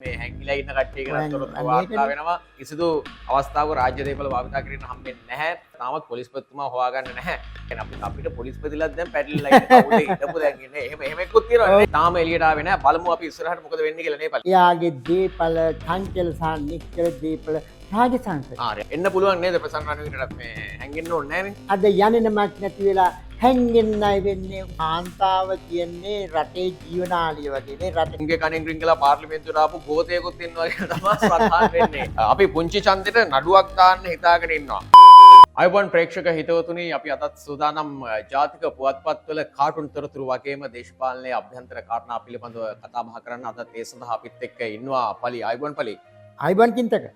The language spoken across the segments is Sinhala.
මේ හැංගිලා ඉන්න කට්ටිය ගැන තොරතුරු වාර්තා වෙනවා. කිසිදු අවස්ථාවක රාජ්‍ය දේපල භාවිතා කිරීම හම්බෙන්නේ නැහැ. තාමත් පොලිස්පතිතුමා හොයාගන්න නැහැ. එහෙනම් අපිට පොලිස්පතිලත් දැන් පැටලිලා ඉන්න කවුද හිටපු දැන් ඉන්නේ. එහෙම එක්කුත් තියෙනවා. තාම එළියට ආවේ නැහැ. බලමු අපි ඉස්සරහට මොකද වෙන්නේ කියලා නේ පළි. එයාගේ දීපල චංචල සහ නිශ්චල දීපල රාජසංශ. එන්න පුළුවන් නේද ප්‍රසන්න රණවීරට මේ හැංගෙන්න ඕනේ නැහැ නේ. අද යන්නෙනමක් නැති වෙලා හැංගෙන්නයි වෙන්නේ. කාන්තාව කියන්නේ රටේ ජීවනාලිය වගේ නේ. රටේ කණෙන් රින්ගලා පාර්ලිමේන්තුවට ආපු ගෝතයෙකුත් ඉන්නවා කියලා තමයි සත්‍යය වෙන්නේ. අපි පුංචි ඡන්දෙට නඩුවක් දාන්න හිතාගෙන ඉන්නවා. අයබන් ප්‍රේක්ෂක හිතවතුනි, අපි අදත් සූදානම් ජාතික පුවත්පත්වල කාටුන් තොරතුරු වගේම දේශපාලනයේ අභ්‍යන්තර කාරණා පිළිබඳව කතා බහ කරන්න අදත් ඒ සඳහා අපිත් එක්ක ඉන්නවා පලි. අයබන් පලි. අයබන් කින්තක.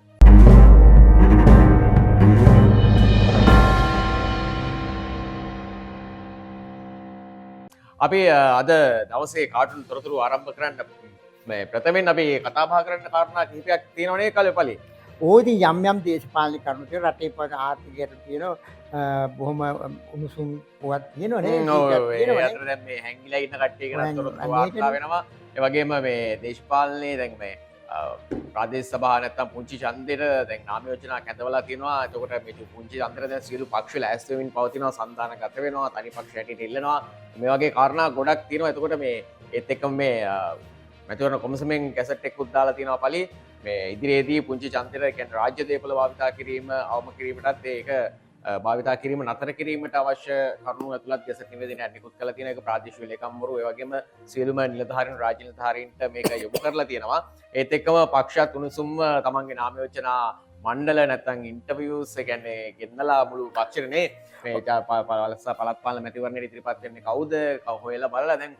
අපි අද දවසේ කාටුන් තොරතුරු ආරම්භ කරන්න ප්‍රථමයෙන් අපි කතා බහ කරන්න කාරණා කිහිපයක් තියෙනවනේ කලේ පලි. ඕදි යම් යම් දේශපාලන කරුණු තියෙන රටේ පද ආර්ථිකයට තියෙන බොහොම උණුසුම් පුවත් තියෙනවනේ. ඒකට දැන් මේ හැංගිලා ඉන්න කට්ටිය ගැන තොරතුරු වාර්තා වෙනවා. ඒ වගේම මේ දේශපාලනයේ දැන් මේ ප්‍රාදේශ සභාව නැත්තම් පුංචි ඡන්දෙට දැන් නාම යෝජනා කැඳවලා තියෙනවා. එතකොට මේ පුංචි ඡන්දෙට දැන් සියලු පක්ෂ ලෑස්ති වෙමින් පවතිනවා, සංධානගත වෙනවා, තනි පක්ෂ හැටියට ඉල්ලනවා. මේ වගේ කාරණා ගොඩක් තියෙනවා. එතකොට මේ ඒත් එක්කම මේ මැතිවරණ කොමිසමෙන් කැසට් එකකුත් දාලා තියෙනවා පළි. මේ ඉදිරියේදී පුංචි ඡන්දෙට කියන්නේ රාජ්‍ය දේපල භාවිතා කිරීම අවම කිරීමටත් ඒක භාවිතා කිරීම නතර කිරීමට අවශ්‍ය කරුණු ඇතුළත් ගැසට් නිවේදනයක් නිකුත් කරලා තියෙන එක ප්‍රාදේශීය ලේකම්වරු ඒ වගේම සියලුම නිලධාරීන් රාජ්‍ය නිලධාරීන්ට මේක යොමු කරලා තියෙනවා. ඒත් එක්කම පක්ෂත් උණුසුම්ම තමන්ගේ නාම යෝජනා මණ්ඩල නැත්තම් ඉන්ටර්වියුස් ඒ කියන්නේ ගෙන්නලා මුළු පක්ෂරනේ මේ පළාත් පාලන මැතිවරණයට ඉදිරිපත් වෙන්නේ කවුද හොයලා බලලා දැන්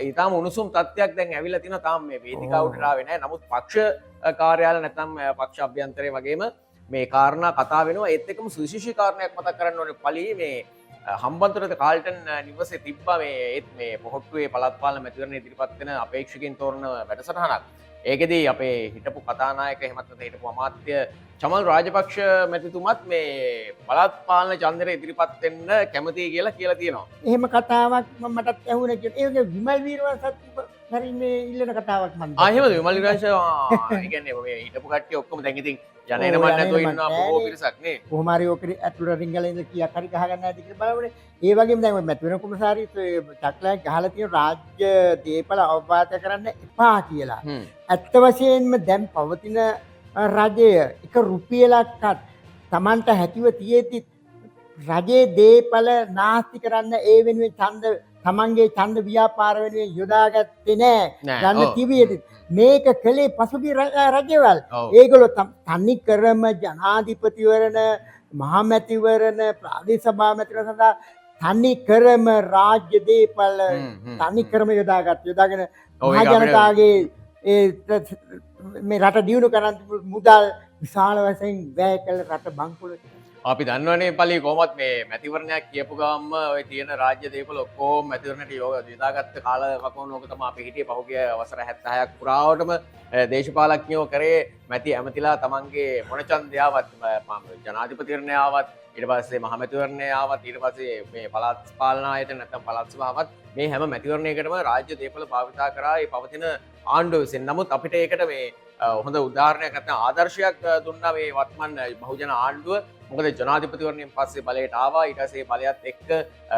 ඊටාම උණුසුම් තත්ත්වයක් දැන් ඇවිල්ලා තියෙනවා. තාම මේ වේදිකාවට ආවේ නැහැ. නමුත් පක්ෂ කාර්යාල නැත්තම් පක්ෂ අභ්‍යන්තරයේ වගේම මේ කාරණා කතා වෙනවා. ඒත් එක්කම සුවිශේෂී කාරණයක් මතක් කරන්න ඕනේ පළි මේ හම්බන්තොට කාල්ටන් නිවසේ තිබ්බා මේ පොහොට්ටුවේ පළාත් පාලන මැතිවරණය ඉදිරිපත් වෙන අපේක්ෂකයන් තෝරන වැඩසටහනක්. ඒකෙදී අපේ හිටපු කතානායක එහෙමත් නැත්නම් හිටපු අමාත්‍ය චමල් රාජපක්ෂ මැතිතුමත් මේ පළාත් පාලන ඡන්දෙට ඉදිරිපත් වෙන්න කැමතියි කියලා තියෙනවා. එහෙම කතාවක් මටත් ඇහුණා කියලා. ඒක විමල් වීරවංශත් හරි මේ ඉල්ලන කතාවක් මම. එහෙමද විමල් වීරවංශ ඒ කියන්නේ මේ හිටපු කට්ටිය ඔක්කොම දැන් ඉතින් යන එන මන් නැතුව ඉන්නවා බොහෝ පිරිසක් නේ. කොහොම හරි ඔකේ ඇතුළට රින්ගලා ඉඳලා කීයක් හරි ගහගන්න ඇති කියලා බලමුනේ. ඒ වගේම දැන් ඔය මැතිවරණ කොමසාරිස් ඔය චක්ලයක් ගහලා තියෙන රාජ්‍ය දේපල අවපාත කරන්න එපා කියලා. ඇත්ත වශයෙන්ම දැන් පවතින රජය එක රුපියලක්වත් Tamanට හැකිව තියෙද්දි රජයේ දේපල නාස්ති කරන්න ඒ වෙනුවෙන් ඡන්ද තමන්ගේ ඡන්ද ව්‍යාපාර වෙනුවෙන් යොදාගත්තේ නෑ. ගන්න තිබියදී මේක කළේ පසුගිය රජවල්. ඒගොල්ලෝ තනි කරම ජනාධිපතිවරණ, මහමැතිවරණ, ප්‍රාදේශ සභා මැතිවරණ සඳහා තනි කරම රාජ්‍ය දේපල තනි කරම යොදාගෙන මහ ජනතාවගේ මේ රට දියුණු කරන්න මුදල් විශාල වශයෙන් වැය කළ රට බංකොලොත්. අපි දන්නවනේ පළි කොහොමත් මේ මැතිවරණයක් කියපු ගමන්ම ඔය තියෙන රාජ්‍ය දේපල ඔක්කොම මැතිවරණයට යොදාගත්ත කාල වකවානුව ඕක තමයි අපි හිටියේ පහුගිය වසර 76ක් පුරාවටම දේශපාලඥයෝ කරේ මැති ඇමතිලා තමන්ගේ මොන ඡන්දය ආවත් ජනාධිපතිවරණය ආවත් ඊට පස්සේ මහ මැතිවරණය ආවත් ඊට පස්සේ මේ පළාත් පාලන ආයතන නැත්නම් පළාත් සභාවත් මේ හැම මැතිවරණයකටම රාජ්‍ය දේපල භාවිතා කරා ඒ පවතින ආණ්ඩුව විසින්. නමුත් අපිට ඒකට මේ හොඳ උදාහරණයක් නැත්නම් ආදර්ශයක් දුන්නා මේ වත්මන් බහුජන ආණ්ඩුව. මොකද ජනාධිපතිවරණයෙන් පස්සේ බලයට ආවා. ඊට පස්සේ බලයත් එක්ක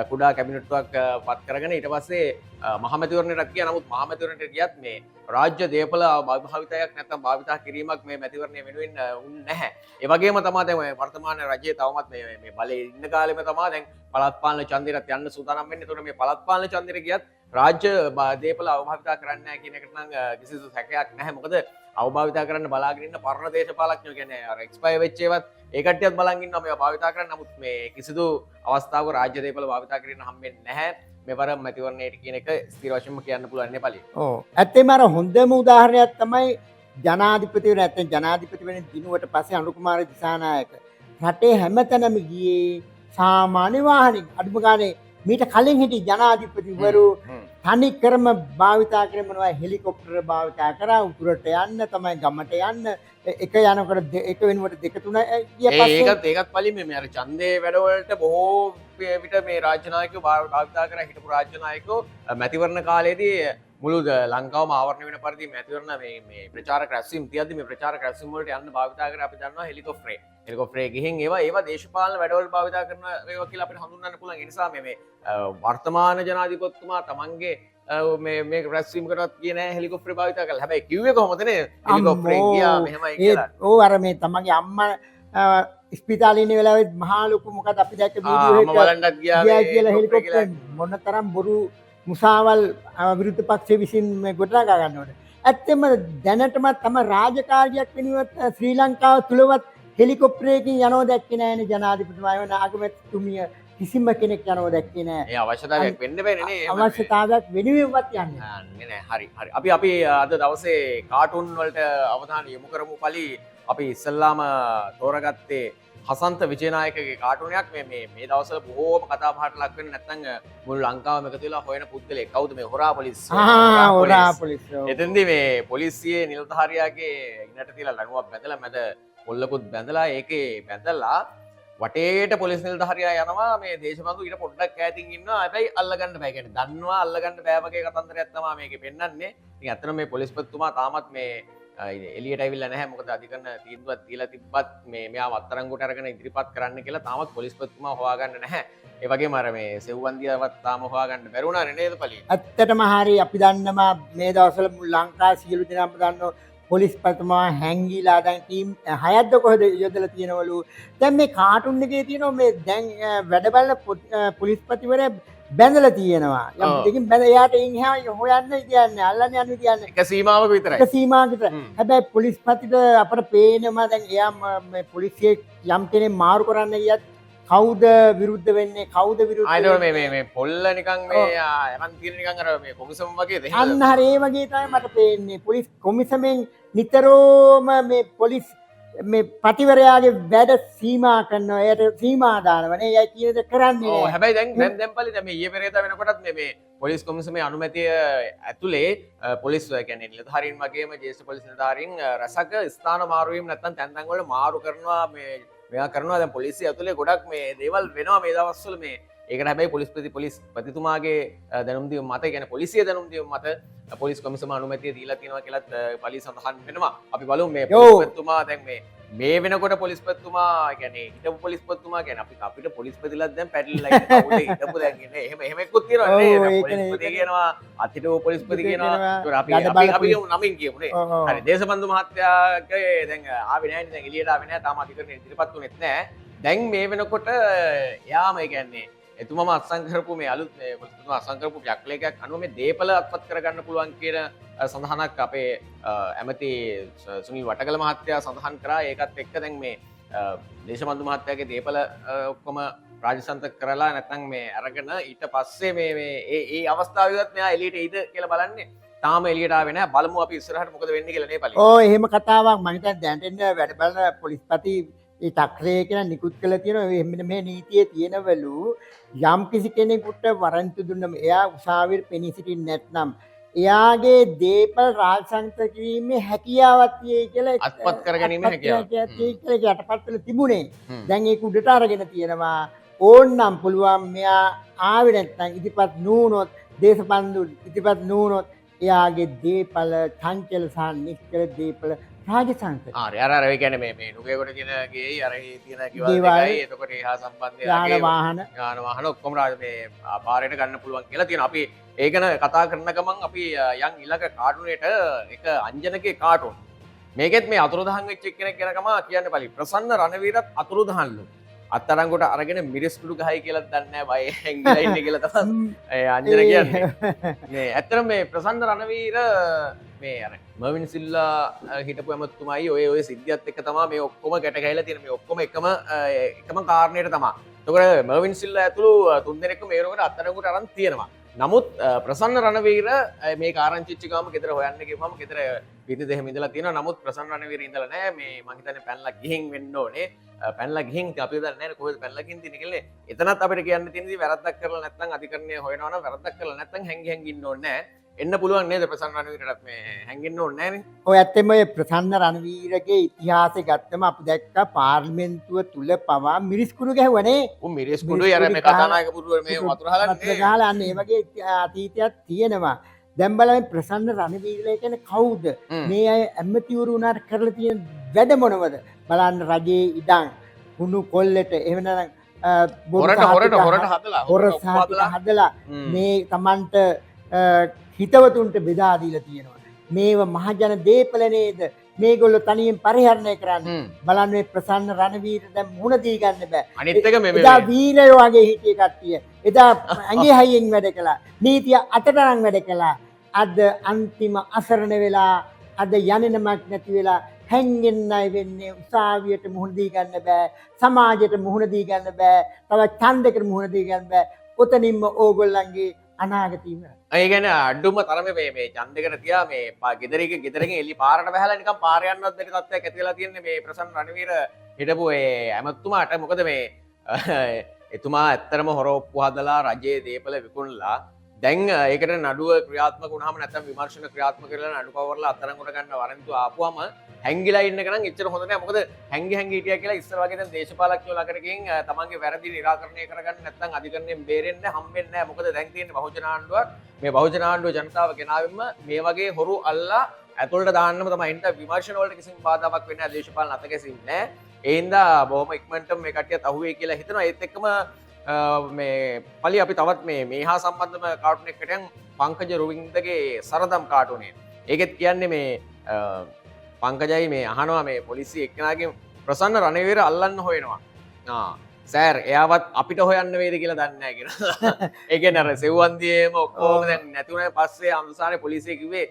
කුඩා කැබිනට්ටුවක් පත් කරගෙන ඊට පස්සේ මහමැතිවරණයට ගියා. නමුත් මහමැතිවරණයට ගියත් මේ රාජ්‍ය දේපල භාවිතයක් නැත්නම් භාවිතා කිරීමක් මේ මැතිවරණය වෙනුවෙන් වුන්නේ නැහැ. ඒ වගේම තමයි දැන් වර්තමාන රජයේ තවමත් මේ බලයේ ඉන්න කාලෙම තමයි දැන් පළාත් පාලන ඡන්දෙට යන්න සූදානම් වෙන්නේ. ඒතකොට මේ පළාත් පාලන ඡන්දෙට ගියත් රාජ්‍ය දේපල අවභාවිතා කරන්නේ නැහැ කියන එකට නම් කිසිදු සැකයක් නැහැ. මොකද අවභාවිතා කරන්න බලාගෙන ඉන්න පරණ දේශපාලඥයෝ කියන්නේ අර එක්ස්පයර් වෙච්ච ඒවත් ඒ කට්ටියත් බලන් ඉන්නවා මේවා භාවිතා කරන්න. නමුත් මේ කිසිදු අවස්ථාවක රාජ්‍ය දේපල භාවිතා කරන්න හම්බෙන්නේ නැහැ. මෙවර මැතිවරණයට කියන එක ස්ථිර වශයෙන්ම කියන්න පුළුවන් නේ පළි. ඔව්. ඇත්තෙම අර හොඳම උදාහරණයක් තමයි ජනාධිපතිවරණ නැත්නම් ජනාධිපතිවරණ දිනුවට පස්සේ අනුකුමාර දිසානායක රටේ හැමතැනම ගියේ සාමාන්‍ය වාහනින් අඩුම ගානේ මීට කලින් හිටි ජනාධිපතිවරු තනි කරම භාවිතා කරේ මොනවා හෙලිකොප්ටර භාවිතා කරා උතුරට යන්න තමයි ගමට යන්න එක යනකොට එක වෙනුවට දෙක තුන ගිය පස්සේ ඒකත් පළි මේ අර ඡන්දේ වැඩවලට බොහෝ විට මේ රාජ්‍ය නායකයෝ භාවිතා කරා හිටපු රාජ්‍ය නායකයෝ මැතිවරණ කාලේදී මුළු ලංකාවම ආවරණය වෙන පරිදි මැතිවරණ මේ ප්‍රචාරක රැස්වීම් තියද්දි මේ ප්‍රචාරක රැස්වීම් වලට යන්න භාවිතා කර අපි දන්නවා හෙලිකොප්ටරේ ගිහින් ඒවා දේශපාලන වැඩවල භාවිතා කරන ඒවා කියලා අපිට හඳුන්වන්න පුළුවන්. ඒ නිසා මේ වර්තමාන ජනාධිපතිතුමා තමන්ගේ මේ රැස්වීමකටත් කියන හෙලිකොප්ටරේ භාවිතා කළා. හැබැයි කිව්වේ කොහොමදනේ හෙලිකොප්ටරේ ගියා මෙහෙමයි කියලා. ඕ අර මේ තමන්ගේ අම්මා ස්පිතාලේ ඉන්න වෙලාවෙත් මහා ලොකු මොකද අපි දැක්ක වීඩියෝ එක බලන්නත් ගියා කියලා හෙලිකොප්ටරේ මොන තරම් බොරු මුසාවල් විරුද්ධ පක්ෂය විසින් මේ ගොඩනගා ගන්නවද? ඇත්තම දැනටමත් තම රාජකාරියක් වෙනුවත් ශ්‍රී ලංකාව තුලවත් හෙලිකොප්ටරයකින් යනවා දැක්කේ නෑනේ ජනාධිපතිතුමා වන අගමැතිතුමිය කිසිම කෙනෙක් යනවා දැක්කේ නෑ. ඒ අවශ්‍යතාවයක් වෙන්න බෑනේ නේ. අවශ්‍යතාවයක් වෙනුවෙන්වත් යන්නේ නෑ. හරි. අපි අද දවසේ කාටුන් වලට අවධානය යොමු කරමු. පළි අපි ඉස්සල්ලාම තෝරගත්තේ හසන්ත විජේනායකගේ කාටුනයක් මේ දවස්වල බොහෝම කතා බහට ලක් වෙන නැත්නම් මුළු ලංකාවම එකතු වෙලා හොයන පුද්ගලයෙක්. කවුද මේ හොරා පොලිස්? හොරා පොලිස්. එතෙන්දී මේ පොලිසියේ නිලධාරියාගේ ඉන්නට තියලා ලණුවක් බැඳලා මැද පොල්ලකුත් බැඳලා ඒකේ බැඳලා වටේට පොලිස් නිලධාරියා යනවා මේ දේශබන්දු ඊට පොඩ්ඩක් ඈතින් ඉන්නවා. හැබැයි අල්ලගන්න බෑ. කියන්නේ දන්නවා අල්ලගන්න බෑ වගේ කතන්දරයක් තමයි මේකේ පෙන්වන්නේ. ඉතින් ඇත්තටම මේ පොලිස්පතිතුමා තාමත් මේ එලියට ඇවිල්ලා නැහැ. මොකද අධිකරණ තීන්දුවක් දීලා තිබ්බත් මෙයා අත්අඩංගුවට අරගෙන ඉදිරිපත් කරන්න කියලා තාමත් පොලිස්පතිතුමා හොයාගන්න නැහැ. ඒ වගේම අර මේ සෙව්වන්දියාවත් තාම හොයාගන්න බැරුණානේ නේද පළි? ඇත්තටම හරි අපි දන්නවා මේ දවස්වල ලංකාවේ සියලු දෙනාම දන්නවා පොලිස්පතිතුමා හැංගිලා දැන් ටීම් 6ක්ද කොහෙද යොදලා තියෙනවලු. දැන් මේ කාටුන් එකේ තියෙනවා මේ දැන් වැඩ බලන පොලිස්පතිවරයා බැඳලා තියෙනවා. යම් දෙකින් බැඳ එයාට එහා හොයන්න කියන්නේ අල්ලන්න යන්න කියන්නේ. එක සීමාවක විතරයි. එක සීමාවක විතරයි. හැබැයි පොලිස්පතිට අපට පේනවා දැන් එයා මේ පොලිසියේ යම් කෙනෙක් මාරු කරන්න ගියත් කවුද විරුද්ධ වෙන්නේ කවුද විරුද්ධ වෙන්නේ? මේ පොල්ල නිකන් මේ යමන් තියෙන නිකන් අර මේ කොමිසම වගේ දෙහිලා. අන්න හරි ඒ වගේ තමයි මට පේන්නේ. පොලිස් කොමිසමෙන් නිතරම මේ පොලිස් මේ පතිවරයාගේ වැඩ සීමා කරනවා. එයාට සීමා දානවනේ. එයා කියන දේ කරන්නේ නෑ. ඔව් හැබැයි දැන් පළි දැන් මේ ඊයේ පෙරේදා වෙනකොටත් මේ පොලිස් කොමිසමේ අනුමැතිය ඇතුලේ පොලිස් කියන්නේ නිලධාරීන් වගේම ජ්‍යෙෂ්ඨ පොලිස් නිලධාරීන් රසක ස්ථාන මාරු වීම නැත්නම් තැන් තැන් වල මාරු කරනවා මෙයා කරනවා. දැන් පොලිසිය ඇතුලේ ගොඩක් මේ දේවල් වෙනවා මේ දවස්වල මේ. ඒකට හැබැයි පොලිස්පතිතුමාගේ දැනුම් දීම මත කියන්නේ පොලිසිය දැනුම් දීම මත පොලිස් කොමිසම අනුමැතිය දීලා තියෙනවා කියලාත් පළි සඳහන් වෙනවා. අපි බලමු මේ පොලිස්පතිතුමා දැන් මේ වෙනකොට පොලිස්පතිතුමා කියන්නේ හිටපු පොලිස්පතිතුමා කියන්නේ අපිට පොලිස්පතිලත් දැන් පැටලිලා ඉන්න කවුද හිටපු දැන් ඉන්නේ එහෙම එක්කුත් තියෙනවා නේ. පොලිස්පති කියනවා අතිටෝ පොලිස්පති කියනවා. ඒක අපි නමින් කියමු නේ. හරි දේශබන්දු මහත්තයාගේ දැන් ආවේ නැහැ දැන් එළියට ආවේ නැහැ. තාම අධිකරණය ඉදිරිපත් වුණෙත් නැහැ. දැන් මේ වෙනකොට යාම කියන්නේ එතුමම අත්සන් කරපු මේ අලුත් මේ පොලිස්පතිතුමා අත්සන් කරපු යක්ලේඛයක් අනුව මේ දීපල අත්පත් කරගන්න පුළුවන් කියන සඳහනක් අපේ ඇමති සුනිල් වටකල මහත්තයා සඳහන් කරා. ඒකත් එක්ක දැන් මේ දේශබන්දු මහත්තයාගේ දීපල ඔක්කොම රාජසන්ත කරලා නැත්නම් මේ අරගෙන ඊට පස්සේ මේ අවස්ථාවේවත් මෙයා එළියට එයිද කියලා බලන්නේ. තාම එළියට ආවේ නැහැ. බලමු අපි ඉස්සරහට මොකද වෙන්නේ කියලා නේ පළි. ඔව් එහෙම කතාවක් මම හිතන්නේ දැනට ඉන්න වැඩ බලන පොලිස්පති ඒ චක්‍රය කියන නිකුත් කළ තියෙනවා. මෙන්න මේ නීතියේ තියෙනවලු යම් කිසි කෙනෙකුට වරන්තු දුන්නම එයා උසාවියට පෙනී සිටින්නේ නැත්නම් එයාගේ දීපල් රාජසන්ත කිරීමේ හැකියාවක් තියෙයි කියලා අත්පත් කරගැනීමේ හැකියාවක් කියලා යටපත් වෙලා තිබුණේ. දැන් ඒක උඩට අරගෙන තියෙනවා. ඕන්නම් පුළුවන් මෙයා ආවේ නැත්නම් ඉදිරිපත් නුනොත් දේශපන්දු ඉදිරිපත් නුනොත් එයාගේ දීපල චංචල සහ නිශ්චල දීපල රාජසන්ත අර ඒ කියන්නේ මේ නුගේකොට කියන ගේ අර තියෙන කිවල් දෙකයි එතකොට ඒහා සම්බන්ධ යාන වාහන ඔක්කොම මේ පාරේට ගන්න පුළුවන් කියලා තියෙනවා. අපි ඒ ගැන කතා කරන ගමන් අපි යන් ඊළඟ කාටුනේට එක අංජනකේ කාටුන් මේකෙත් මේ අතුරුදහන් වෙච්ච එක්කෙනෙක් ගැන කම කියන්න බලි. ප්‍රසන්න රණවීරත් අතුරුදහන්ලු. අත්අඩංගුවට අරගෙන මිරිස් කුඩු ගහයි කියලා දන්නේ නැහැ. බය හැංගිලා ඉන්නේ කියලා තමයි අංජන කියන්නේ. මේ ඇත්තටම මේ ප්‍රසන්න රණවීර මේ අර මර්වින් සිල්ලා හිටපු ඇමතුමායි ඔය සිද්ධියත් එක්ක තමයි මේ ඔක්කොම ගැට ගහලා තියෙන මේ ඔක්කොම එකම කාරණේට තමයි. එතකොට මර්වින් සිල්ලා ඇතුළු තුන් දෙනෙක්ම මේ රෝගට අත්අඩංගුවට අරන් තියෙනවා. නමුත් ප්‍රසන්න රණවීර මේ කාරංචිච්ච ගාම ගෙදර හොයන්න ගිහම ගෙදර පිටි දෙහෙම ඉඳලා තියෙනවා. නමුත් ප්‍රසන්න රණවීර ඉඳලා නැහැ. මේ මං හිතන්නේ පැනලා ගිහින් වෙන්න ඕනේ. පැනලා ගිහින් අපි දන්නේ නැහැ කොහෙද පැනලා ගිහින් තියෙන්නේ කියලා. එතනත් අපිට කියන්න තියෙන්නේ වැරද්දක් කරලා නැත්නම් අධිකරණය හොයනවා නම් වැරද්දක් කරලා නැත්නම් හැංගි ඉන්න ඕනේ නැහැ. එන්න පුළුවන් නේද ප්‍රසන්න රණවීරටත් මේ හැංගෙන්න ඕනේ නැහැ නේ. ඔය ඇත්තම ඔය ප්‍රසන්න රණවීරගේ ඉතිහාසය ගත්තම අපි දැක්කා පාර්ලිමේන්තුව තුල පවා මිරිස් කුඩු ගැහුවනේ. උන් මිරිස් කුඩු යර මේ කතානායක පුරුව මේ වතුර හලන්නේ. ගහලා අන්න ඒ වගේ අතීතයක් තියෙනවා. දැන් බලන්න ප්‍රසන්න රණවීරලා කියන්නේ කවුද? මේ අය ඇමතිවරු උනාට කරලා තියෙන වැඩ මොනවද? බලන්න රජයේ ඉඩම් කුණු කොල්ලෙට එහෙම නැත්නම් හොරට හදලා මේ Tamanට හිතවතුන්ට බෙදා දීලා තියෙනවා. මේව මහජන දේපල නේද? මේගොල්ලෝ තනියෙන් පරිහරණය කරන්නේ. බලන්න මේ ප්‍රසන්න රණවීර දැන් මුණ දී ගන්න බෑ. අනිත් එක මේ එදා වීරයෝ වගේ හිටිය කට්ටිය. එදා ඇඟේ හයියෙන් වැඩ කළා. නීතිය අතටරන් වැඩ කළා. අද අන්තිම අසරණ වෙලා අද යන්නමක් නැති වෙලා හැංගෙන්නයි වෙන්නේ. උසාවියට මුහුණ දී ගන්න බෑ. සමාජයට මුහුණ දී ගන්න බෑ. තව ඡන්දයකට මුහුණ දී ගන්න බෑ. ඔතනින්ම ඕගොල්ලන්ගේ අනාගතය ඉවරයි. ඒ කියන්නේ අඩුම තරමේ මේ ඡන්දයකට තියා මේ ගෙදරින් එලි පාරට බහලා නිකන් පාර යන්නවත් බැරි තත්ත්වයක් ඇති වෙලා තියෙන්නේ මේ ප්‍රසන්න රණවීර හිටපු ඒ ඇමතුමාට. මොකද මේ එතුමා ඇත්තටම හොර ඔප්පු හදලා රජයේ දේපල විකුණලා දැන් ඒකට නඩුව ක්‍රියාත්මක වුණාම නැත්නම් විමර්ශන ක්‍රියාත්මක කරලා නඩු පවර්ලා අත්අඩංගුවට ගන්න වරන්තු ආපුවම හැංගිලා ඉන්න ගණන් එච්චර හොඳ නැහැ. මොකද හැංගි හිටියා කියලා ඉස්සර වගේ දැන් දේශපාලකයෝ ළඟටකින් තමන්ගේ වැරදි නිරාකරණය කරගන්න නැත්නම් අධිකරණයෙන් බේරෙන්න හම්බෙන්නේ නැහැ. මොකද දැන් තියෙන්නේ බහුජන ආණ්ඩුවක්. මේ බහුජන ආණ්ඩුව ජනතාව ගෙනාවෙම මේ වගේ හොරු අල්ලා ඇතුළට දාන්නම තමයි ඉන්න. විමර්ශන වලට කිසිම බාධාවක් වෙන්නේ නැහැ. දේශපාලන අතකැසීම් නැහැ. ඒ හින්දා බොහොම ඉක්මනටම මේ කට්ටියත් අහුවේ කියලා හිතනවා. ඒත් එක්කම මේ පලි අපි තවත් මේ හා සම්බන්ධම කාටුන් එකකට යන් පංකජ රුවින්දගේ සරදම් කාටුනේ. ඒකෙත් කියන්නේ මේ පංකජයි මේ අහනවා මේ පොලිසිය එක්කෙනාගේ ප්‍රසන්න රණවීර අල්ලන්න හොයනවා. සෑර් එයාවත් අපිට හොයන්න වේද කියලා දන්නේ නැහැ කියලා. ඒ කියන්නේ අර සෙව්වන්දියේම ඔක්කොම දැන් නැති වුණාට පස්සේ අම්සාරේ පොලිසිය කිව්වේ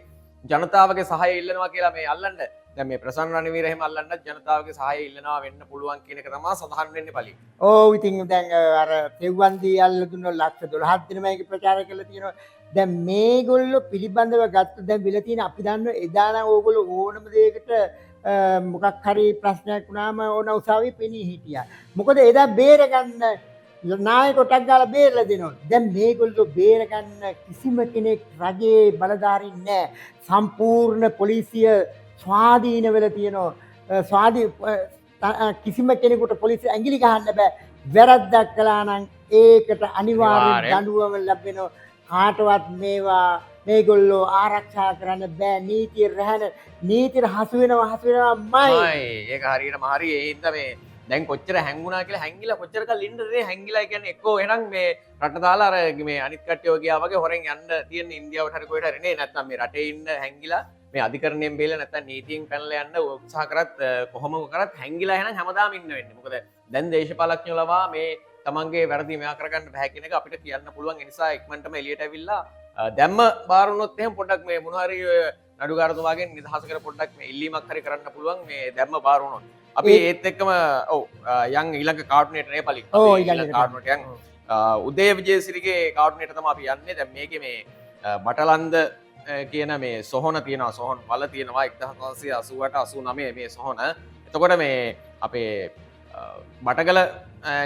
ජනතාවගේ සහාය ඉල්ලනවා කියලා මේ අල්ලන්න. දැන් මේ ප්‍රසන්න රණවීර එහෙම අල්ලන්නත් ජනතාවගේ සහාය ඉල්ලනවා වෙන්න පුළුවන් කියන එක තමයි සඳහන් වෙන්නේ පළි. ඔව් ඉතින් දැන් අර සෙව්වන්දී අල්ල දුන්න ලක්ෂ 12ක් දෙන මේක ප්‍රචාරය කළා තියෙනවා. දැන් මේගොල්ලෝ පිළිබඳව ගත්ත දැන් විල තියෙන අපි දන්නවා එදා නම් ඕගොල්ලෝ ඕනම දෙයකට මොකක් හරි ප්‍රශ්නයක් වුණාම ඕන උසාවියේ පෙනී හිටියා. මොකද එදා බේරගන්න නායකටක් ගාලා බේරලා දෙනවා. දැන් මේගොල්ලෝ බේරගන්න කිසිම කෙනෙක් රජයේ බලධාරීන් නැහැ. සම්පූර්ණ පොලිසිය ස්වාධීන වෙලා තියෙනවා. කිසිම කෙනෙකුට පොලිසිය ඇඟිලි ගහන්න බෑ. වැරද්දක් කළා නම් ඒකට අනිවාර්යෙන් දඬුවම ලැබෙනවා. කාටවත් මේවා මේගොල්ලෝ ආරක්ෂා කරන්න බෑ. නීතිය රැහැන නීතියට හසු වෙනවාමයි. ඒක හරියටම හරි. ඒ හින්දා මේ දැන් කොච්චර හැංගුණා කියලා හැංගිලා කොච්චර කල් ඉන්නද මේ හැංගිලා කියන්නේ එක්කෝ එහෙනම් මේ රට දාලා අර මේ අනිත් කට්ටිය ගියා වගේ හොරෙන් යන්න තියෙන ඉන්දියාවට හරි කොහෙට හරි නේ. නැත්නම් මේ රටේ ඉන්න හැංගිලා මේ අධිකරණයෙන් බේලා නැත්නම් නීතියෙන් පැනලා යන්න උත්සාහ කරත් කොහොම කරත් හැංගිලා එහෙනම් හැමදාම ඉන්න වෙන්නේ. මොකද දැන් දේශපාලඥයෝ ලවා මේ තමන්ගේ වැරදි මෙයා කරගන්න බෑ කියන එක අපිට කියන්න පුළුවන්. ඒ නිසා ඉක්මනටම එළියට ඇවිල්ලා දැම්ම බාර වුණොත් එහෙම පොඩ්ඩක් මේ මොන හරි නඩුකාරතුමාගෙන් නිදහස කර පොඩ්ඩක් මේ ඉල්ලීමක් හරි කරන්න පුළුවන් මේ දැම්ම බාර වුණොත්. අපි ඒත් එක්කම ඔව් යන් ඊළඟ කාටුනේට නේ පලි. ඔව් ඊළඟ කාටුනේට යන් උදේ විජේසිරිගේ කාටුනේට තමයි අපි යන්නේ. දැන් මේකේ මේ බටලන්ද කියන මේ සොහොන තියෙනවා. සොහොන් වල තියෙනවා 1988 89 මේ සොහොන. එතකොට මේ අපේ බටගල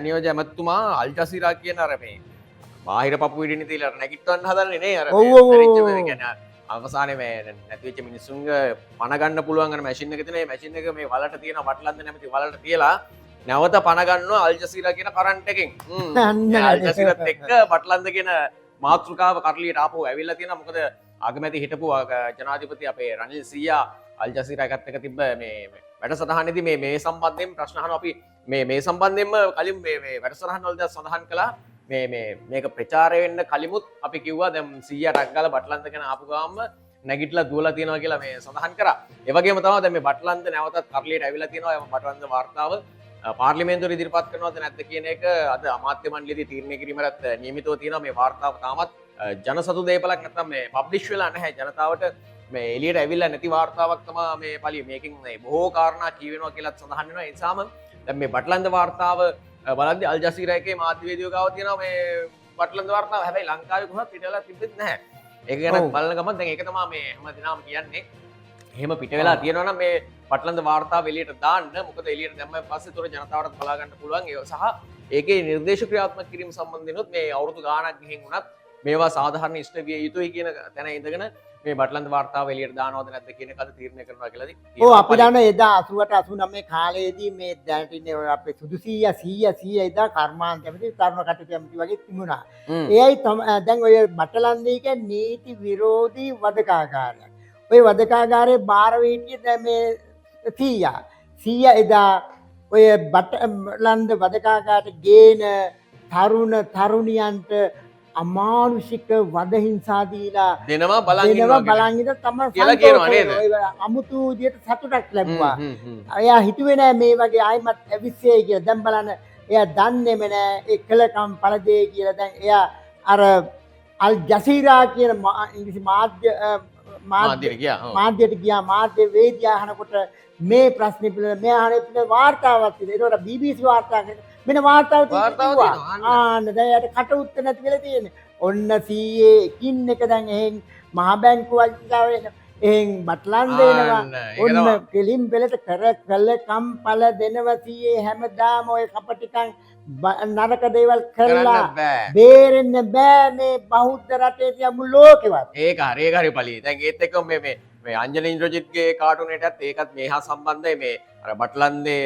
නියෝජ්‍ය ඇමතුමා අල් ජසීරා කියන අර මේ බාහිර පපු ඉදින්න තියලා නැගිටවන්න හදන්නේ නේ අර අවසානයේ මේ නැතිවෙච්ච මිනිස්සුන්ගේ පණ ගන්න පුළුවන් අර මැෂින් එක තියෙන මේ මැෂින් එක මේ වලට තියෙන වටලන්ද නැමැති වලට තියලා නැවත පණ ගන්නවා අල් ජසීරා කියන කරන්ට් එකෙන්. අල් ජසීරාත් එක්ක වටලන්ද කියන මාතෘකාව කරලියට ආපහු ඇවිල්ලා තියෙනවා. මොකද අගමැති හිටපු ජනාධිපති අපේ රනිල් සීයා අල් ජසීරා එකත් එක්ක තිබ්බ මේ වැඩසටහනේදී මේ සම්බන්ධයෙන් ප්‍රශ්න අහනවා. අපි මේ සම්බන්ධයෙන්ම කලින් මේ වැඩසටහන් වලදී සඳහන් කළා. මේක ප්‍රචාරය වෙන්න කලිමුත් අපි කිව්වා දැන් 100ක් ගාලා බටලන්ද ගැන ආපු ගාම නැගිටලා දුවලා තියෙනවා කියලා මේ සඳහන් කරා. ඒ වගේම තමයි දැන් මේ බටලන්ද නැවතත් කරලියට ඇවිල්ලා තියෙනවා. එම බටලන්ද වාර්තාව පාර්ලිමේන්තුවේ ඉදිරිපත් කරනවද නැද්ද කියන එක අද අමාත්‍ය මණ්ඩලයේදී තීරණය කිරීමකට නියමිතව තියෙනවා. මේ වාර්තාව තාමත් ජනසතු දේපලක් නැත්නම් මේ පබ්ලිෂ් වෙලා නැහැ. ජනතාවට මේ එළියට ඇවිල්ලා නැති වාර්තාවක් තමයි මේ පළි මේකෙන් මේ බොහෝ කාරණා කියවෙනවා කියලාත් සඳහන් වෙනවා. ඒ නිසාම දැන් මේ බටලන්ද වාර්තාව බලද්දී අල් ජසීරා එකේ මාධ්‍යවේදියෝ ගාව තියෙනවා මේ බටලන්ද වාර්තාව. හැබැයි ලංකාවේ කොහොමද පිටවෙලා තිබෙත් නැහැ. ඒක ගැන බලන ගමන් දැන් ඒක තමයි මේ හැමදෙනාම කියන්නේ. එහෙම පිට වෙලා තියෙනවා නම් මේ බටලන්ද වාර්තාව එළියට දාන්න. මොකද එළියට දැම්මම පස්සේ තොර ජනතාවට බලා ගන්න පුළුවන්. ඒ සහ ඒකේ නිර්දේශ ක්‍රියාත්මක කිරීම සම්බන්ධිනුත් මේ අවුරුදු ගාණක් ගිහින් වුණත් මේවා සාධාරණ ඉෂ්ට විය යුතුයි කියන තැන ඉඳගෙන මේ බටලන්ත වාර්තාව එළියට දානවද නැද්ද කියන එක අද තීරණය කරනවා කියලාද? ඔව් අපි දන්න එදා 88 89 කාලයේදී මේ දැනට ඉන්නේ ඔය අපේ සුදු 100 එදා කර්මාන්ත කැමති තරුණ කටයුතු කැමති වගේ තිබුණා. ඒයි දැන් ඔය බටලන්දී කියන්නේ නීති විරෝධී වදකාගාරයක්. ඔය වදකාගාරයේ බාර වීටිය දැන් මේ 100 එදා ඔය බටලන්ද වදකාගාරයට ගේන තරුණියන්ට අමානුෂික වද හිංසා දීලා දෙනවා බලන් බලන් තමයි කියලා කියනවා නේද? අමුතු විදියට සතුටක් ලැබුවා. එයා හිතුවේ නෑ මේ වගේ ආයිමත් ඇවිස්සේ කියලා. දැන් බලන්න එයා දන්නේම නෑ ඒ කළකම් පළදේ කියලා. දැන් එයා අර අල් ජසීරා කියන ඉංග්‍රීසි මාධ්‍යයට ගියා. මාධ්‍ය වේදිකා අහනකොට මේ ප්‍රශ්නේ පිළිබඳ මේ අහන පිළිබඳ වාර්තාවක් තියෙනවා. ඒකට BBC වාර්තා කරන මෙන්න වාර්තාව තියෙනවා. දැන් යට කට උත්තර නැති වෙලා තියෙන්නේ. ඔන්න CA එකින් එක දැන් එහෙන් මහ බැංකුව අධිකාරිය එහෙන් බටලන් දෙනවා. ඔන්න කෙලින් පෙළට කළ කම්පල දෙනවා CA හැමදාම ඔය කපටිකන් නරක දේවල් කරලා බේරෙන්න බෑ මේ බෞද්ධ රටේ තියා මුළු ලෝකෙවත්. ඒක හරි පළි. දැන් ඒත් එක්ක මේ අංජලි ඉන්ද්‍රජිත්ගේ කාටුන් එකටත් ඒකත් මේ හා සම්බන්ධයි. මේ අර බටලන්දේ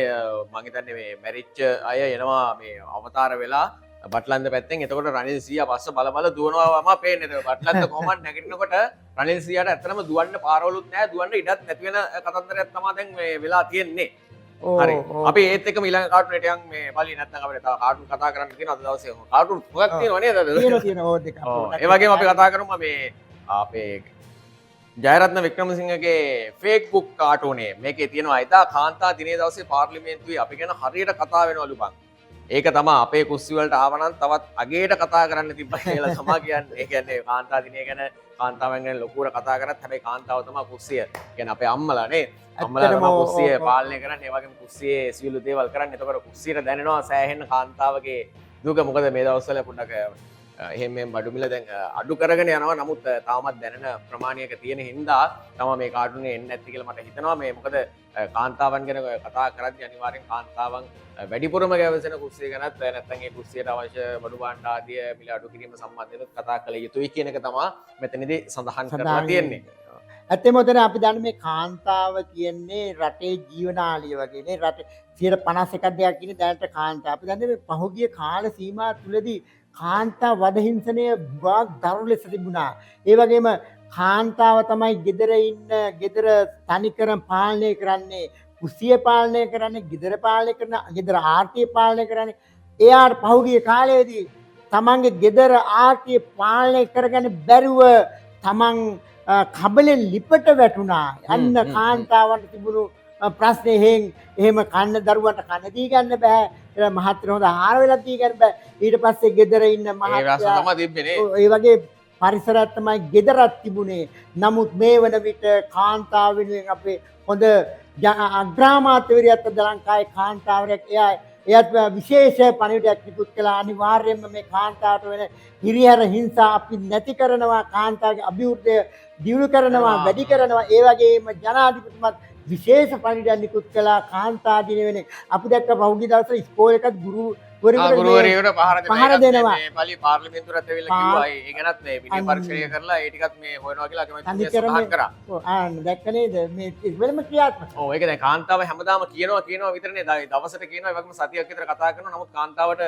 මම හිතන්නේ මේ මැරිච්ච අය එනවා මේ අවතාර වෙලා බටලන්ද පැත්තෙන්. එතකොට රනිල් සීයා පස්ස බල දුවනවාම පේන්නේ. බටලන්ද කොහොමද නැගිටිනකොට රනිල් සීයාට ඇත්තටම දුවන්න පාරවලුත් නැහැ, දුවන්න ඉඩත් නැති වෙන කතන්දරයක් තමයි දැන් මේ වෙලා තියෙන්නේ. හරි. අපි ඒත් එක්කම ඊළඟ කාටුන් එකට යන් මේ බලි නැත්නම් අපිට තව කාටුන් කතා කරන්න තියෙනවා අද දවසේ. කාටුන් මොකක්ද තියෙනව නේද අද? තියෙනවා ඕක දෙක. ඒ වගේම අපි කතා කරමු මේ අපේ ජයරත්න වික්‍රමසිංහගේ ෆේක්බුක් කාටුනේ. මේකේ තියෙනවා එදා කාන්තා දිනේ දවසේ පාර්ලිමේන්තුවේ අපි ගැන හරියට කතා වෙනවලු බං. ඒක තමයි අපේ කුස්සිය වලට ආවනම් තවත් අගේට කතා කරන්න තිබ්බා කියලා තමයි කියන්නේ. ඒ කියන්නේ කාන්තා දිනේ ගැන කාන්තාවන් ගැන ලොකුවට කතා කරත් හැබැයි කාන්තාව තමයි කුස්සිය. කියන්නේ අපේ අම්මලා නේ. අම්මලා තමයි කුස්සිය පාලනය කරන්නේ. ඒ වගේම කුස්සියේ සියලු දේවල් කරන්නේ. එතකොට කුස්සියට දැනෙනවා සෑහෙන කාන්තාවගේ දුක. මොකද මේ දවස්වල පොඩ්ඩක් එහෙම බඩු මිල දැන් අඩු කරගෙන යනවා. නමුත් තාමත් දැනෙන ප්‍රමාණයක තියෙන හින්දා තමයි මේ කාටුනේ එන්නේ නැති කියලා මට හිතෙනවා. මේ මොකද කාන්තාවන් ගැන කතා කරද්දී අනිවාර්යෙන් කාන්තාවන් වැඩිපුරම ගැවසෙන කුස්සිය ගැනත් නැත්නම් ඒ කුස්සියට අවශ්‍ය බඩු භාණ්ඩ ආදිය මිල අඩු කිරීම සම්බන්ධව කතා කළ යුතුයි කියන එක තමයි මෙතනදී සඳහන් කරලා තියෙන්නේ. ඇත්තම උතන අපි දන්නේ මේ කාන්තාව කියන්නේ රටේ ජීවනාලිය වගේ නේ. රටේ 51ක් දෙයක් ඉන්නේ දැනට කාන්තාව. අපි දන්නේ මේ පහුගිය කාල සීමා තුලදී කාන්තා වද හිංසනය වාග් දරු ලෙස තිබුණා. ඒ වගේම කාන්තාව තමයි ගෙදර තනිකරම පාලනය කරන්නේ, කුස්සිය පාලනය කරන්නේ, ගෙදර පාලනය කරන, ගෙදර ආර්ථිකය පාලනය කරන්නේ. එයාට පහුගිය කාලයේදී තමන්ගේ ගෙදර ආර්ථිකය පාලනය කරගන්න බැරුව තමන් කබලෙන් ලිපට වැටුණා. අන්න කාන්තාවන්ට තිබුණු ප්‍රශ්නේ එහෙම කන්න දරුවන්ට කන්න දී ගන්න බෑ. ඒ මහත්තර හොඳ ආහාර වෙලක් දී ගන්න බෑ. ඊට පස්සේ ගෙදර ඉන්න ඒ වගේ පරිසරයක් තමයි ගෙදරක් තිබුණේ. නමුත් මේ වන විට කාන්තාව වෙනුවෙන් අපේ හොඳ අග්‍රාමාත්‍යවරියත් අද ලංකාවේ කාන්තාවරයෙක් එයාත් විශේෂ පණිවිඩයක් නිකුත් කළා. අනිවාර්යයෙන්ම මේ කාන්තාවට වෙන හිරිහැර හිංසා අපි නැති කරනවා, කාන්තාවගේ අභිවෘද්ධිය දියුණු කරනවා, වැඩි කරනවා. ඒ වගේම ජනාධිපතිතුමත් විශේෂ පණිවිඩයක් නිකුත් කළා කාන්තා දින වෙන. අපි දැක්ක පහුගිය දවස්වල ඉස්කෝලේ එකත් ගුරුවරයෙකුට පහර දෙනවා. මේ පළි පාර්ලිමේන්තුවට ඇවිල්ලා කිව්වා ඒ ගැනත් මේ විනය පරීක්ෂණය කරලා ඒ ටිකත් මේ හොයනවා කියලා කැමති සඳහන් කරා. දැක්ක නේද මේ ඉස්වෙලම ක්‍රියාත්මක. ඔව් ඒක දැන් කාන්තාව හැමදාම කියනවා විතරනේ. දවසට කියනවා ඒ වගේම සතියක් විතර කතා කරනවා. නමුත් කාන්තාවට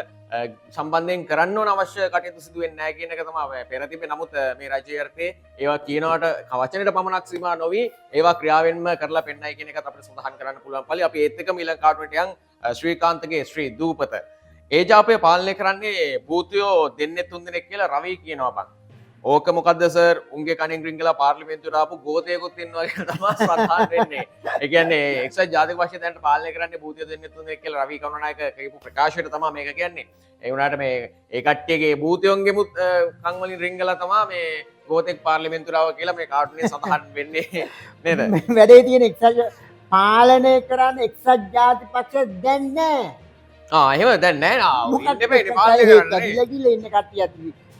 සම්බන්ධයෙන් කරන්න ඕන අවශ්‍ය කටයුතු සිදු වෙන්නේ නැහැ කියන එක තමයි පෙර තිබෙන්නේ. නමුත් මේ රජයේ අර්ථයේ ඒවා කියනවට වචනෙට පමණක් සීමා නොවි ඒවා ක්‍රියාවෙන්ම කරලා පෙන්නයි කියන එකත් අපිට සඳහන් කරන්න පුළුවන්. පළි අපි ඒත් එක්කම ඊළඟ කාටුවට යන් ශ්‍රීකාන්තගේ ශ්‍රී දූපත ඒජාපය පාලනය කරන්නේ භූතයෝ දෙන්නෙ තුන් දෙනෙක් කියලා රවී කියනවා බං. ඕක මොකද්ද සර්? උන්ගේ කණෙන් රින්ගලා පාර්ලිමේන්තුවට ආපු ගෝතයෙකුත් ඉන්නවා කියලා තමයි සඳහන් වෙන්නේ. ඒ කියන්නේ එක්සත් ජාතික පක්ෂය දැනට පාලනය කරන්නේ භූතයෝ දෙන්නෙ තුන් දෙනෙක් කියලා රවී කරුණානායක කියපු ප්‍රකාශයට තමයි මේක කියන්නේ. ඒ වුණාට මේ ඒ කට්ටියගේ භූතයන්ගෙමුත් කන් වලින් රින්ගලා තමයි මේ ගෝතෙක් පාර්ලිමේන්තුවට ආවා කියලා මේ කාටුනේ සඳහන් වෙන්නේ නේද? වැඩේ තියෙන එක්සත් පාලනය කරන්න එක්සත් ජාතික පක්ෂය දැන් නැහැ. එහෙම දැන් නෑ නා ඉන්න බෑනේ පාලනය කරන්න. ගිලගිල ඉන්න කට්ටියක්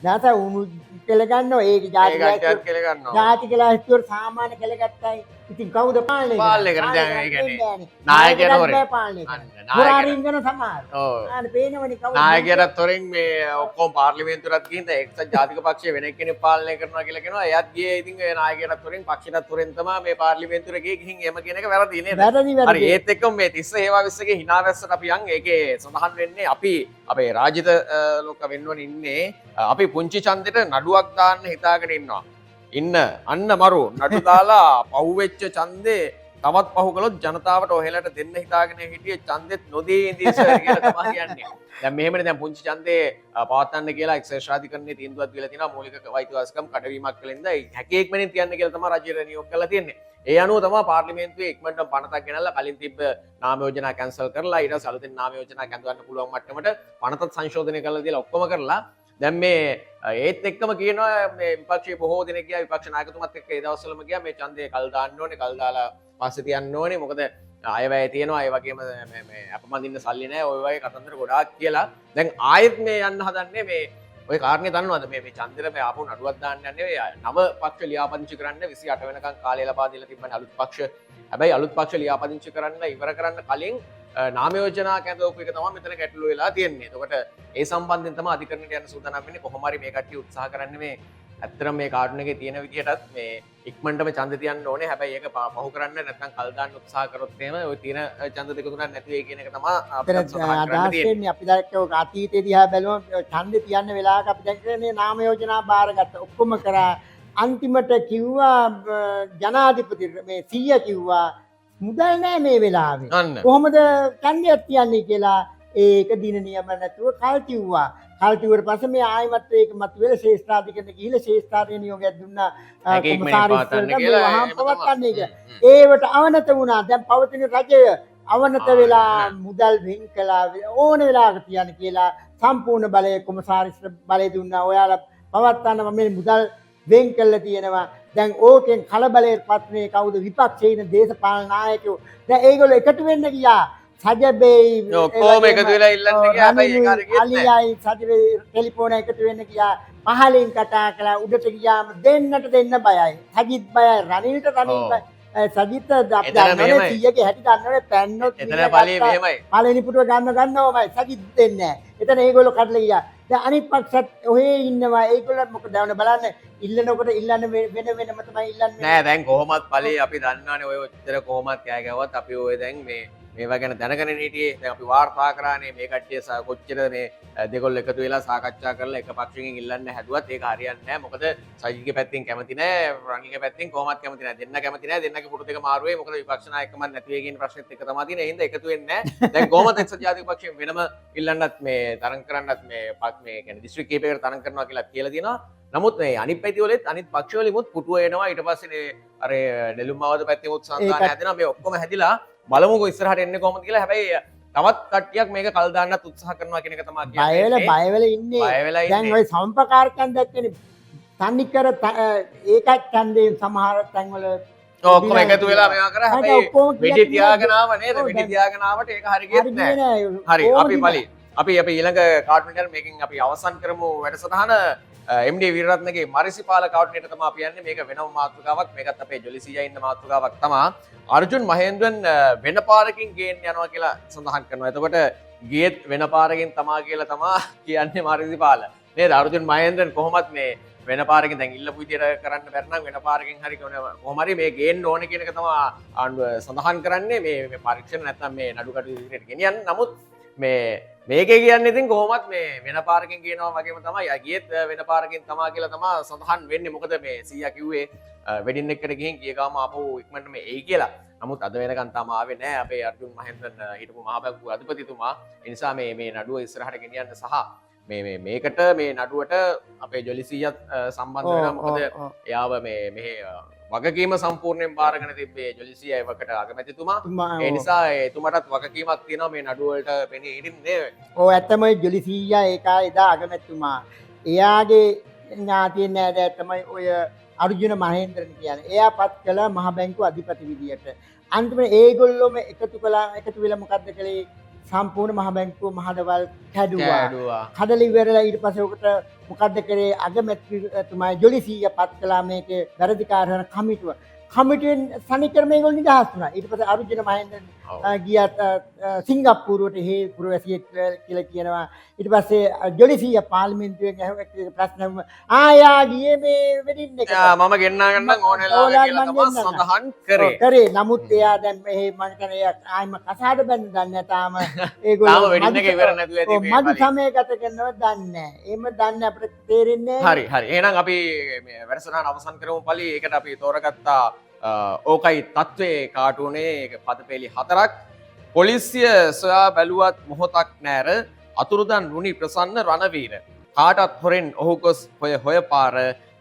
නැත උණු කෙල ගන්නවා. ඒක ජාතික කෙල ගන්නවා. ජාතික කියලා හිතුවර සාමාන්‍ය කෙල ගත්තයි. ඉතින් කවුද පාලනය පාලනය කරන්නේ? දැන් ඒ කියන්නේ නායකයන් හොරේ. පාලනය අන්න, කරන්නේ. නායකයන්. මුරාරින්ගන සමහර. ඔව්. ආන පේනවනේ කවුද? නායකයරත් තොරින් මේ ඔක්කොම පාර්ලිමේන්තුවටත් ගිහින් දැන් එක්සත් ජාතික පක්ෂය වෙන කෙනෙක් පාලනය කරනවා කියලා කියනවා. එයාත් ගියේ ඉතින් ඒ නායකයරත් තොරින් පක්ෂයටත් තොරින් තමයි මේ පාර්ලිමේන්තුවට ගියේ ගිහින් එහෙම කියන එක වැරදි නේද? වැරදි. හරි ඒත් එක්කම මේ 30 හේවාවිස්සගේ හිනාවැස්සට අපි යන් ඒකේ සඳහන් වෙන්නේ අපි අපේ රාජිත ලෝක වෙන්නවන ඉන්නේ අපි පුංචි ඡන්දෙට නඩුවක් දාන්න හිතාගෙන ඉන්නවා. ඉන්න අන්න මරු නඩු දාලා පහුවෙච්ච ඡන්දේ තවත් පහු කළොත් ජනතාවට ඔහෙලට දෙන්න හිතාගෙන හිටියේ ඡන්දෙත් නොදී ඉඳී සර් කියලා තමයි කියන්නේ. දැන් මෙහෙමනේ දැන් පුංචි ඡන්දේ පවත්වන්න කියලා එක්සත් ශාධිකරණයේ තීන්දුවක් දීලා තිනවා මූලික අයිතිවාසිකම් කඩවීමක් කලින්ද හැකි ඉක්මනින් තියන්න කියලා තමයි රජය නියෝග කරලා තියෙන්නේ. ඒ අනුව තමයි පාර්ලිමේන්තුවේ ඉක්මනට පනතක් ගෙනල්ලා කලින් තිබ්බ නාම යෝජනා කැන්සල් කරලා ඊට පස්සේ අලුතෙන් නාම යෝජනා කැඳවන්න පුළුවන් මට්ටමට පනතත් සංශෝධනය කරලා දීලා ඔක්කොම කරලා දැන් මේ ඒත් එක්කම කියනවා මේ විපක්ෂයේ බොහෝ දෙනෙක් ගියා විපක්ෂ නායකතුමත් එක්ක ඒ දවස්වලම ගියා මේ ඡන්දේ කල් දාන්න ඕනේ කල් දාලා පස්සේ තියන්න ඕනේ මොකද අයවැය තියෙනවා ඒ වගේම මේ අපමණින්න සල්ලි නැහැ ඔය වගේ කතන්දර ගොඩාක් කියලා දැන් ආයෙත් මේ යන්න හදන්නේ මේ ඔය කාරණේ දන්නවද මේ ඡන්දෙට මේ ආපහු නඩුවක් දාන්න යන්නේ නව පක්ෂ ලියාපදිංචි කරන්න 28 වෙනකන් කාලය ලබා දීලා තිබ්බනේ අලුත් පක්ෂ හැබැයි අලුත් පක්ෂ ලියාපදිංචි කරන්න ඉවර කරන්න කලින් නාම යෝජනා කැඳවපු එක තමයි මෙතන ගැටලුව වෙලා තියෙන්නේ. එතකොට ඒ සම්බන්ධයෙන් තමයි අධිකරණයට යන්න සූදානම් වෙන්නේ. කොහොම හරි මේ කට්ටිය උත්සාහ කරන්නේ මේ ඇත්තටම මේ කාටුන් එකේ තියෙන විදිහටත් මේ ඉක්මනටම ඡන්ද තියන්න ඕනේ. හැබැයි ඒක පහු කරන්න නැත්නම් කල් දාන්න උත්සාහ කරොත් එහෙම ওই තියෙන ඡන්ද දෙක තුනක් නැති වෙයි කියන එක තමයි අපිට සඳහන් කරන්න තියෙන්නේ. අපි දැක්කෝ අතීතයේ දිහා බැලුවොත් ඡන්ද තියන්න වෙලාවක අපි දැක්කනේ නාම යෝජනා බාරගත්ත ඔක්කොම කරා අන්තිමට කිව්වා ජනාධිපති මේ 100 කිව්වා මුදල් නෑ මේ වෙලාවේ. කොහොමද ඡන්දයක් තියන්නේ කියලා ඒක දින නියම නැතුව කල් කිව්වා. කල් කිව්වට පස්සේ මේ ආයිමත් ඒක මතුවෙලා ශේෂ්ඨාධිකරණයට ගිහිල්ලා ශේෂ්ඨාධිකරණ නියෝගයක් දුන්නා කොමසාරිස්වරට වහාම පවත්න්නේ කියලා. ඒවට අවනත වුණා. දැන් පවතින රජය අවනත වෙලා මුදල් වෙන් කළා ඕන වෙලාවක තියන්න කියලා සම්පූර්ණ බලය කොමසාරිස්ට බලය දුන්නා. ඔයාලා පවත්වන්න මේ මුදල් වෙන් කළා තියෙනවා. දැන් ඕකෙන් කලබලයට පත්නේ කවුද විපක්ෂයේ ඉන්න දේශපාලන නායකයෝ. දැන් ඒගොල්ලෝ එකතු වෙන්න ගියා. සජබේ ඔක්කොම එකතු වෙලා ඉල්ලන්න ගියා. හැබැයි ඒක හරියට නෑ. අලියයි සජබේ ටෙලිෆෝන එකතු වෙන්න ගියා. පහලින් කතා කළා උඩට ගියාම දෙන්නට දෙන්න බයයි. සජිත් බයයි රනිල්ට රනිල් බයයි. සජිත් අපි දන්නවනේ 100ගේ හැටි දන්නවනේ පැන්නොත් එතන බලේ මෙහෙමයි. පළවෙනි පුටුව ගන්නවමයි සජිත් දෙන්නේ නැහැ. එතන ඒගොල්ලෝ කඩලා ගියා. දැන් අනිත් පක්ෂත් ඔහේ ඉන්නවා. ඒගොල්ලෝ මොකද දැන් බලන්න ඉල්ලනකොට ඉල්ලන්න වෙන වෙනම තමයි ඉල්ලන්නේ. නෑ දැන් කොහොමත් ඵලයේ අපි දන්නවනේ ඔය ඔච්චර කොහොමත් කෑ ගැවුවත් අපි ඔය දැන් මේවා ගැන දැනගෙන හිටියේ. දැන් අපි වාර්තා කරානේ මේ කට්ටිය කොච්චර මේ දෙකොල්ල එකතු වෙලා සාකච්ඡා කරලා එක පක්ෂයකින් ඉල්ලන්න හැදුවත් ඒක හරියන්නේ නැහැ. මොකද සජිත්ගේ පැත්තෙන් කැමති නැහැ, රනිල්ගේ පැත්තෙන් කොහොමත් කැමති නැහැ. දෙන්න කැමති නැහැ. දෙන්නගේ පුටු දෙක මාරු වෙයි. මොකද විපක්ෂ නායකකම නැති වෙයි කියන ප්‍රශ්නෙත් එක තමයි තියෙන්නේ. ඒ හින්දා එකතු වෙන්නේ නැහැ. දැන් කොහොමද එක්සත් ජාතික පක්ෂයෙන් වෙනම ඉල්ලන්නත් මේ තරඟ කරන්නත් මේ කියන්නේ දිස්ත්‍රික් කීපයකට තරඟ කරනවා කියලා තියෙනවා. නමුත් මේ අනිත් පැතිවලෙත් අනිත් පක්ෂවලිමුත් පුටුව එනවා. ඊට පස්සේ අර නෙළුම්මාවද පැත්තේ මුත් සංසාන හැදෙනවා. මේ ඔක්කොම හැදිලා බලමුකෝ ඉස්සරහට එන්නේ කොහොමද කියලා. හැබැයි තවත් කට්ටියක් මේක කල් දාන්නත් උත්සාහ කරනවා කියන එක තමයි කියන්නේ. බය වෙලා ඉන්නේ. දැන් ওই සම්පකාරකම් දැක්කනේ. තනිකර ඒකත් ඡන්දේ සමහර තැන්වල ඔක්කොම එකතු වෙලා මේවා කරා. හැබැයි වෙඩි තියාගෙන ආව නේද? වෙඩි තියාගෙන ආවට ඒක හරියට නෑ. හරි අපි බලි. අපි ඊළඟ කාටුන් එකෙන් මේකෙන් අපි අවසන් කරමු වැඩසටහන. MD විරරත්නගේ මරිසිපාල කවුන්ටරේට තමයි අපි යන්නේ. මේක වෙනම මාතෘකාවක්. මේකත් අපේ ජොලිසියා ඉන්න මාතෘකාවක් තමයි. අර්ජුන් මහේන්ද්‍රන් වෙන පාරකින් ගේන්න යනවා කියලා සඳහන් කරනවා. එතකොට ගියෙත් වෙන පාරකින් තමා කියලා තමයි කියන්නේ මරිසිපාල. නේද? අර්ජුන් මහේන්ද්‍රන් කොහොමත් මේ වෙන පාරකින් දැන් ඉල්ලපු විදියට කරන්න බැරි නම් වෙන පාරකින් හරි කොහොම හරි මේ ගේන්න ඕනේ කියන එක තමයි ආණ්ඩුව සඳහන් කරන්නේ. මේ පරීක්ෂණ නැත්නම් මේ නඩු කටයුතු ඉදිරියට ගෙනියන්න. නමුත් මේකේ කියන්නේ ඉතින් කොහොමත් මේ වෙන පාරකින් ගේනවා වගේම තමයි ගියෙත් වෙන පාරකින් තමා කියලා තමයි සඳහන් වෙන්නේ. මොකද මේ සීයා කිව්වේ වෙඩින් එකකට ගිහින් ගිය ගාම ආපහු ඉක්මනට මේ එයි කියලා. නමුත් අද වෙනකන් තාම ආවේ නැහැ අපේ අර්ජුන් මහේන්ද්‍රන් හිටපු මහ බැංකුව අධිපතිතුමා. ඒ නිසා මේ නඩුව ඉස්සරහට ගෙනියන්න සහ මේකට මේ නඩුවට අපේ ජොලිසියත් සම්බන්ධ වෙනවා. මොකද එයාව මෙහි වගකීම සම්පූර්ණයෙන් බාරගෙන තිබ්බේ ජොලිසියා ඒවකට අගමැතිතුමා. ඒ නිසා එතුමාටත් වගකීමක් තියෙනවා මේ නඩුව වලට පෙනී හිටින්නේ. ඔව් ඇත්තම ජොලිසියා ඒකා එදා අගමැතිතුමා. එයාගේ ඥාතියන් නෑද තමයි ඔය අර්ජුන මහේන්ද්‍රන් කියන්නේ. එයා පත් කළ මහ බැංකුව අධිපති විදියට. අන්තිමට ඒගොල්ලෝම එකතු වෙලා මොකද්ද කළේ? සම්පූර්ණ මහ බැංකුව මහදවල් කැඩුවා. කඩලා ඉවරලා ඊට පස්සේ ඔකට මොකද්ද කරේ? අගමැතිතුමා ජොලිසියා පත් කළා මේකේ වැරදිකාරයන් කමිටුව. කමිටුවෙන් සනිකරම ඒගොල්ලෝ නිදහස් වුණා. ඊට පස්සේ අරුජින මහේන්ද්‍ර ගියත් සිංගප්පූරුවට හේ පුරවැසියෙක් කියලා කියනවා. ඊට පස්සේ ජොලිසිය පාර්ලිමේන්තුවෙන් ප්‍රශ්න ආයා ගියේ මේ වෙඩින් එකට. මම ගෙන්නා ගන්න ඕනෙලා කියලා තමයි සඳහන් කරේ. කරේ. නමුත් එයා දැන් මේ මම කියන්නේ එයා ආයිම කසාද බැන්න දන්නේ නැහැ තාම. තාම වෙඩින් එක ඉවර නැතුව ඇති මේ මදි සමය ගත කරනව දන්නේ නැහැ. එහෙම දන්නේ අපිට තේරෙන්නේ නැහැ. හරි එහෙනම් අපි මේ වැඩසටහන අවසන් කරමු පළි. ඒකට අපි තෝරගත්තා ඕකයි තත්ත්වයේ කාටුනේ පදපෙළි 4ක්. පොලිසිය සොයා බැලුවත් මොහොතක් නෑර අතුරුදන් රුණි ප්‍රසන්න රණවීර. කාටත් හොරෙන් ඔහු ගොස් හොය පාර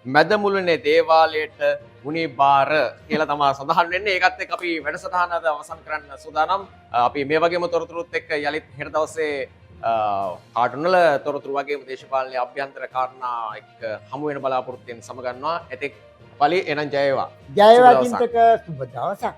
මැදමුලනේ දේවාලයට මුණි බාර කියලා තමා සඳහන් වෙන්නේ. ඒකත් එක්ක අපි වැඩසටහන අද අවසන් කරන්න සූදානම්. අපි මේ වගේම තොරතුරුත් එක්ක යලිත් හෙට දවසේ කාටුන් වල තොරතුරු වගේම දේශපාලන අභ්‍යන්තර කාරණා එක්ක හමු වෙන බලාපොරොත්තුෙන් සමගන්නවා. එතෙක් පළි එනම් ජය වේවා. ජය වේවා චින්තක සුබ දවසක්.